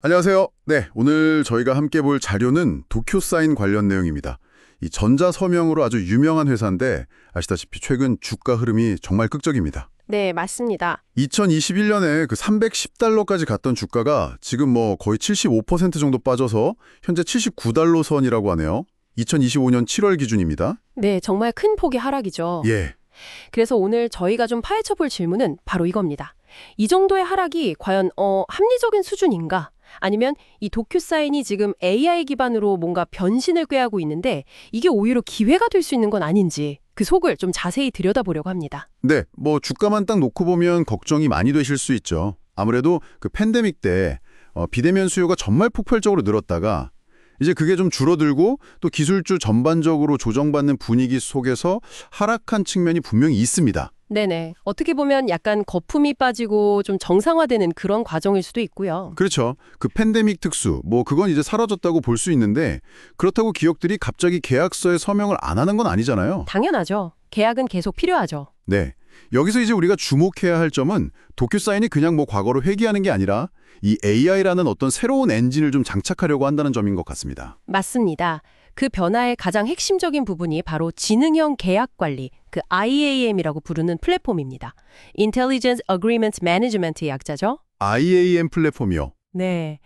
안녕하세요. 네, 오늘 저희가 함께 볼 자료는 도쿄사인 관련 내용입니다. 이 전자서명으로 아주 유명한 회사인데 아시다시피 최근 주가 흐름이 정말 극적입니다. 네, 맞습니다. 2021년에 그 310달러까지 갔던 주가가 지금 뭐 거의 75% 정도 빠져서 현재 79달러 선이라고 하네요. 2025년 7월 기준입니다. 네, 정말 큰 폭의 하락이죠. 예. 그래서 오늘 저희가 좀 파헤쳐 볼 질문은 바로 이겁니다. 이 정도의 하락이 과연 합리적인 수준인가? 아니면 이 도쿄사인이 지금 AI 기반으로 뭔가 변신을 꾀하고 있는데 이게 오히려 기회가 될 수 있는 건 아닌지 그 속을 좀 자세히 들여다보려고 합니다. 네, 뭐 주가만 딱 놓고 보면 걱정이 많이 되실 수 있죠. 아무래도 그 팬데믹 때 비대면 수요가 정말 폭발적으로 늘었다가 이제 그게 좀 줄어들고 또 기술주 전반적으로 조정받는 분위기 속에서 하락한 측면이 분명히 있습니다. 네네. 어떻게 보면 약간 거품이 빠지고 좀 정상화되는 그런 과정일 수도 있고요. 그렇죠. 그 팬데믹 특수, 뭐 그건 이제 사라졌다고 볼 수 있는데 그렇다고 기업들이 갑자기 계약서에 서명을 안 하는 건 아니잖아요. 당연하죠. 계약은 계속 필요하죠. 네. 여기서 이제 우리가 주목해야 할 점은 도쿄사인이 그냥 뭐 과거로 회귀하는 게 아니라 이 AI라는 어떤 새로운 엔진을 좀 장착하려고 한다는 점인 것 같습니다. 맞습니다. 그 변화의 가장 핵심적인 부분이 바로 지능형 계약 관리, 그 IAM이라고 부르는 플랫폼입니다. Intelligence Agreement Management의 약자죠? IAM 플랫폼이요. 네.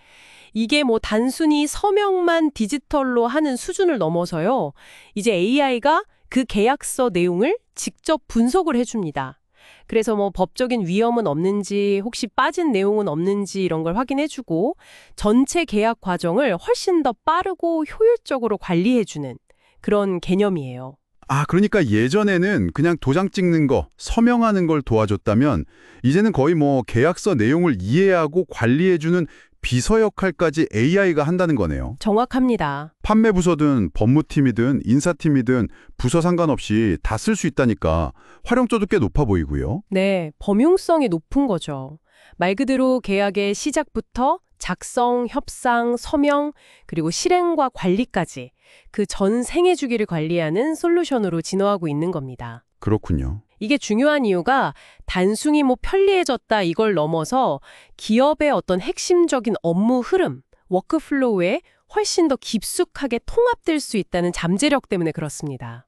이게 뭐 단순히 서명만 디지털로 하는 수준을 넘어서요. 이제 AI가 그 계약서 내용을 직접 분석을 해줍니다. 그래서 뭐 법적인 위험은 없는지, 혹시 빠진 내용은 없는지 이런 걸 확인해주고 전체 계약 과정을 훨씬 더 빠르고 효율적으로 관리해주는 그런 개념이에요. 아, 그러니까 예전에는 그냥 도장 찍는 거, 서명하는 걸 도와줬다면 이제는 거의 뭐 계약서 내용을 이해하고 관리해주는 비서 역할까지 AI가 한다는 거네요. 정확합니다. 판매 부서든 법무팀이든 인사팀이든 부서 상관없이 다 쓸 수 있다니까 활용도도 꽤 높아 보이고요. 네, 범용성이 높은 거죠. 말 그대로 계약의 시작부터 작성, 협상, 서명, 그리고 실행과 관리까지 그 전 생애 주기를 관리하는 솔루션으로 진화하고 있는 겁니다. 그렇군요. 이게 중요한 이유가 단순히 뭐 편리해졌다 이걸 넘어서 기업의 어떤 핵심적인 업무 흐름, 워크플로우에 훨씬 더 깊숙하게 통합될 수 있다는 잠재력 때문에 그렇습니다.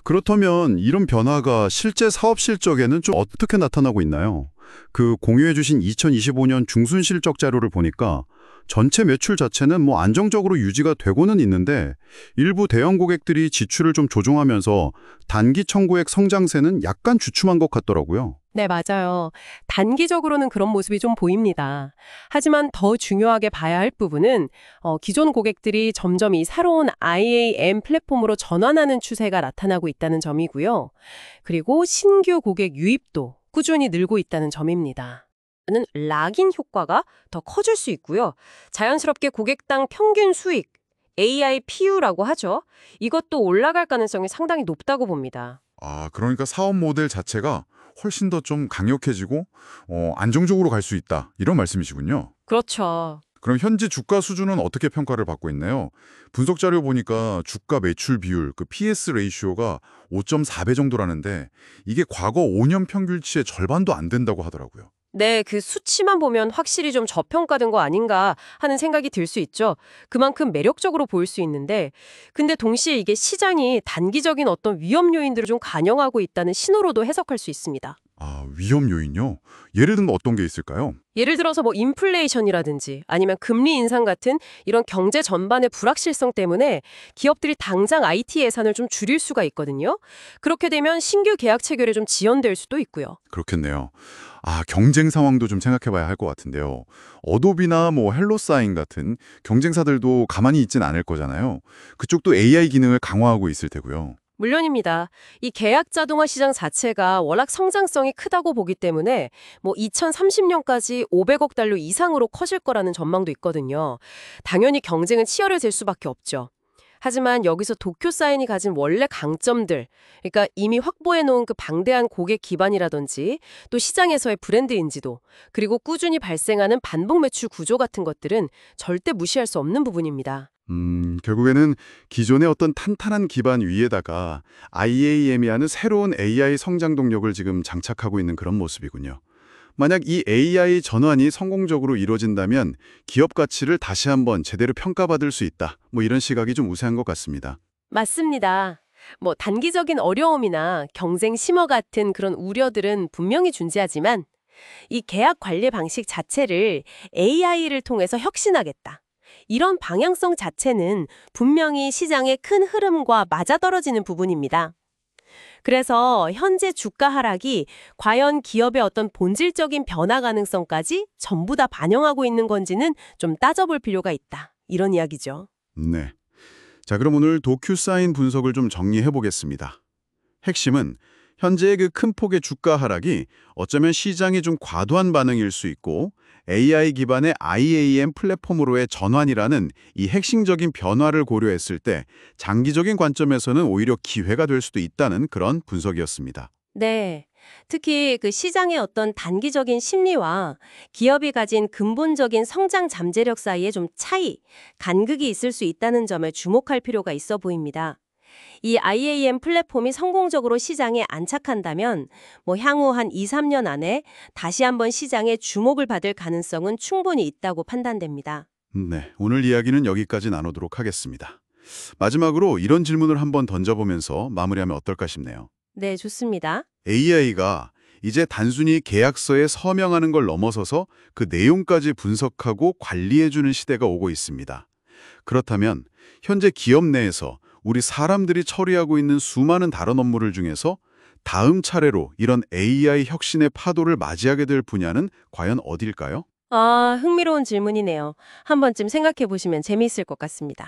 그렇다면 이런 변화가 실제 사업 실적에는 좀 어떻게 나타나고 있나요? 그 공유해 주신 2025년 중순 실적 자료를 보니까 전체 매출 자체는 뭐 안정적으로 유지가 되고는 있는데 일부 대형 고객들이 지출을 좀 조정하면서 단기 청구액 성장세는 약간 주춤한 것 같더라고요. 네, 맞아요. 단기적으로는 그런 모습이 좀 보입니다. 하지만 더 중요하게 봐야 할 부분은 기존 고객들이 점점 이 새로운 IAM 플랫폼으로 전환하는 추세가 나타나고 있다는 점이고요. 그리고 신규 고객 유입도 꾸준히 늘고 있다는 점입니다. 는 락인 효과가 더 커질 수 있고요. 자연스럽게 고객당 평균 수익, AIPU라고 하죠. 이것도 올라갈 가능성이 상당히 높다고 봅니다. 아, 그러니까 사업 모델 자체가 훨씬 더 좀 강력해지고 안정적으로 갈 수 있다. 이런 말씀이시군요. 그렇죠. 그럼 현재 주가 수준은 어떻게 평가를 받고 있나요? 분석 자료 보니까 주가 매출 비율, 그 PS 레이쇼가 5.4배 정도라는데 이게 과거 5년 평균치의 절반도 안 된다고 하더라고요. 네, 그 수치만 보면 확실히 좀 저평가된 거 아닌가 하는 생각이 들 수 있죠. 그만큼 매력적으로 보일 수 있는데, 근데 동시에 이게 시장이 단기적인 어떤 위험 요인들을 좀 반영하고 있다는 신호로도 해석할 수 있습니다. 아, 위험 요인요? 예를 들면 어떤 게 있을까요? 예를 들어서 뭐 인플레이션이라든지 아니면 금리 인상 같은 이런 경제 전반의 불확실성 때문에 기업들이 당장 IT 예산을 좀 줄일 수가 있거든요. 그렇게 되면 신규 계약 체결에 좀 지연될 수도 있고요. 그렇겠네요. 아, 경쟁 상황도 좀 생각해 봐야 할 것 같은데요. 어도비나 뭐 헬로사인 같은 경쟁사들도 가만히 있진 않을 거잖아요. 그쪽도 AI 기능을 강화하고 있을 테고요. 물론입니다. 이 계약 자동화 시장 자체가 워낙 성장성이 크다고 보기 때문에 뭐 2030년까지 500억 달러 이상으로 커질 거라는 전망도 있거든요. 당연히 경쟁은 치열해질 수밖에 없죠. 하지만 여기서 도쿄사인이 가진 원래 강점들, 그러니까 이미 확보해 놓은 그 방대한 고객 기반이라든지 또 시장에서의 브랜드 인지도, 그리고 꾸준히 발생하는 반복 매출 구조 같은 것들은 절대 무시할 수 없는 부분입니다. 결국에는 기존의 어떤 탄탄한 기반 위에다가 IAM이 하는 새로운 AI 성장 동력을 지금 장착하고 있는 그런 모습이군요. 만약 이 AI 전환이 성공적으로 이루어진다면 기업 가치를 다시 한번 제대로 평가받을 수 있다. 뭐 이런 시각이 좀 우세한 것 같습니다. 맞습니다. 뭐 단기적인 어려움이나 경쟁 심화 같은 그런 우려들은 분명히 존재하지만 이 계약 관리 방식 자체를 AI를 통해서 혁신하겠다. 이런 방향성 자체는 분명히 시장의 큰 흐름과 맞아떨어지는 부분입니다. 그래서 현재 주가 하락이 과연 기업의 어떤 본질적인 변화 가능성까지 전부 다 반영하고 있는 건지는 좀 따져볼 필요가 있다. 이런 이야기죠. 네. 자, 그럼 오늘 도큐사인 분석을 좀 정리해 보겠습니다. 핵심은 현재의 그 큰 폭의 주가 하락이 어쩌면 시장이 좀 과도한 반응일 수 있고 AI 기반의 IAM 플랫폼으로의 전환이라는 이 핵심적인 변화를 고려했을 때 장기적인 관점에서는 오히려 기회가 될 수도 있다는 그런 분석이었습니다. 네. 특히 그 시장의 어떤 단기적인 심리와 기업이 가진 근본적인 성장 잠재력 사이에 좀 차이, 간극이 있을 수 있다는 점에 주목할 필요가 있어 보입니다. 이 IAM 플랫폼이 성공적으로 시장에 안착한다면 향후 한 2, 3년 안에 다시 한번 시장에 주목을 받을 가능성은 충분히 있다고 판단됩니다. 네, 오늘 이야기는 여기까지 나누도록 하겠습니다. 마지막으로 이런 질문을 한번 던져보면서 마무리하면 어떨까 싶네요. 네, 좋습니다. AI가 이제 단순히 계약서에 서명하는 걸 넘어서서 그 내용까지 분석하고 관리해주는 시대가 오고 있습니다. 그렇다면 현재 기업 내에서 우리 사람들이 처리하고 있는 수많은 다른 업무를 중에서 다음 차례로 이런 AI 혁신의 파도를 맞이하게 될 분야는 과연 어딜까요? 흥미로운 질문이네요. 한 번쯤 생각해 보시면 재미있을 것 같습니다.